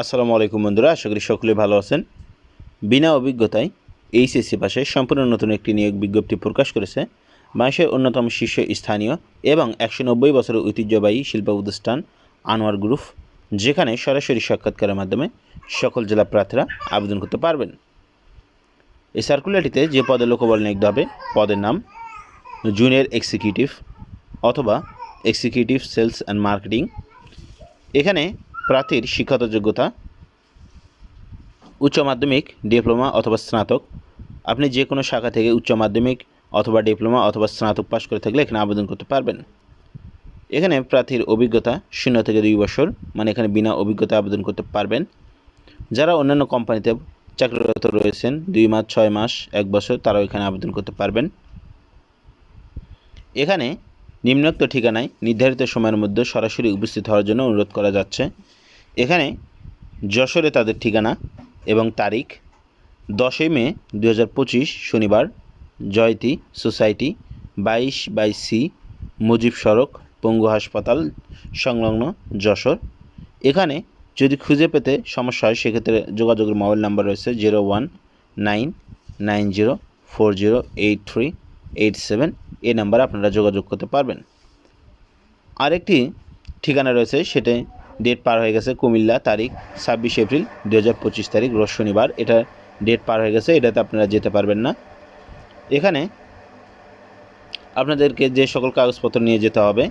আসসালামু আলাইকুম বন্ধুরা, আশা করি সকলে ভালো আছেন। বিনা অভিজ্ঞতায় এইচএসসি পাশে সম্পূর্ণ নতুন একটি নিয়োগ বিজ্ঞপ্তি প্রকাশ করেছে বাংলাদেশের অন্যতম শীর্ষস্থানীয় এবং 190 বছরের ঐতিহ্যবাহী শিল্প প্রতিষ্ঠান আনোয়ার গ্রুপ, যেখানে সরাসরি সাক্ষাৎকারের মাধ্যমে সকল জেলা প্রার্থীরা আবেদন করতে পারবেন। এই সার্কুলারটিতে যে পদে লোকবল নিয়োগ হবে, পদের নাম জুনিয়র এক্সিকিউটিভ অথবা এক্সিকিউটিভ সেলস অ্যান্ড মার্কেটিং। এখানে প্রার্থীর শিক্ষাগত যোগ্যতা উচ্চ মাধ্যমিক, ডিপ্লোমা অথবা স্নাতক। আপনি যে কোনো শাখা থেকে উচ্চ মাধ্যমিক অথবা ডিপ্লোমা অথবা স্নাতক পাশ করে থাকলে এখানে আবেদন করতে পারবেন। এখানে প্রার্থীর অভিজ্ঞতা 0 থেকে 2 বছর, মানে এখানে বিনা অভিজ্ঞতা আবেদন করতে পারবেন। যারা অন্যান্য কোম্পানিতে চাকরিরত রয়েছেন 2 মাস, 6 মাস, 1 বছর, তারাও এখানে আবেদন করতে পারবেন। এখানে নিম্নোক্ত ঠিকানায় নির্ধারিত সময়ের মধ্যে সরাসরি উপস্থিত হওয়ার জন্য অনুরোধ করা যাচ্ছে। এখানে যশোরে তাদের ঠিকানা এবং তারিখ 10 মে 2025 শনিবার, জয়তী সোসাইটি, 22/সি, মুজিব সড়ক, পঙ্গু হাসপাতাল সংলগ্ন, যশোর। এখানে যদি খুঁজে পেতে সমস্যা হয় সেক্ষেত্রে যোগাযোগের মোবাইল নাম্বার রয়েছে 01990408387। এই নাম্বারে আপনারা যোগাযোগ করতে পারবেন। আরেকটি ঠিকানা রয়েছে, সেটা ডেট পার হয়ে গেছে, কুমিল্লা, তারিখ 26 এপ্রিল 2025 তারিখ, রোজ শনিবার। এটা ডেট পার হয়ে গেছে, এটাতে আপনারা যেতে পারবেন না। এখানে আপনাদেরকে যে সকল কাগজপত্র নিয়ে যেতে হবে,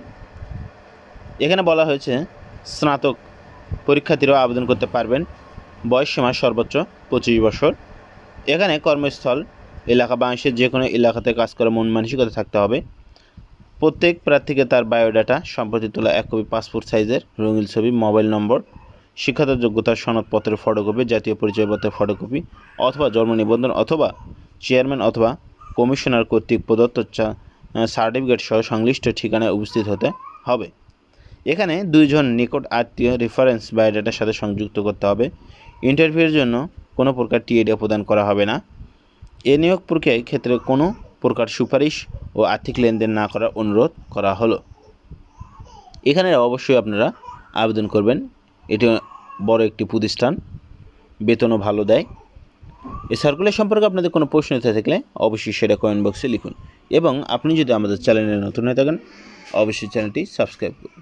এখানে বলা হয়েছে স্নাতক পরীক্ষার্থীরাও আবেদন করতে পারবেন। বয়স সীমা সর্বোচ্চ 25 বছর। এখানে কর্মস্থল এলাকা, বাংলাদেশের যে কোনো এলাকাতে কাজ করার মন মানসিকতা থাকতে হবে। প্রত্যেক প্রার্থীকে তার বায়োডাটা, সম্প্রতি তোলা 1 কপি পাসপোর্ট সাইজের রঙিন ছবি, মোবাইল নম্বর, শিক্ষাগত যোগ্যতার সনদপত্রের ফটোকপি, জাতীয় পরিচয়পত্রের ফটোকপি অথবা জন্ম নিবন্ধন অথবা চেয়ারম্যান অথবা কমিশনার কর্তৃক প্রদত্ত সার্টিফিকেট সহ সংশ্লিষ্ট ঠিকানায় উপস্থিত হতে হবে। এখানে 2 জন নিকট আত্মীয় রেফারেন্স বায়োডাটার সাথে সংযুক্ত করতে হবে। ইন্টারভিউয়ের জন্য কোনো প্রকার টিএডি প্রদান করা হবে না। এ নিয়োগ প্রক্রিয়ার ক্ষেত্রে কোনো প্রকার সুপারিশ ও আর্থিক লেনদেন না করার অনুরোধ করা হলো। এখানে অবশ্যই আপনারা আবেদন করবেন। এটি বড় একটি প্রতিষ্ঠান, বেতনও ভালো দেয়। এই সার্কুলার সম্পর্কে আপনাদের কোনো প্রশ্ন থাকলে অবশ্যই সেটা কমেন্ট বক্সে লিখুন, এবং আপনি যদি আমাদের চ্যানেলে নতুন হয়ে থাকেন অবশ্যই চ্যানেলটি সাবস্ক্রাইব করুন।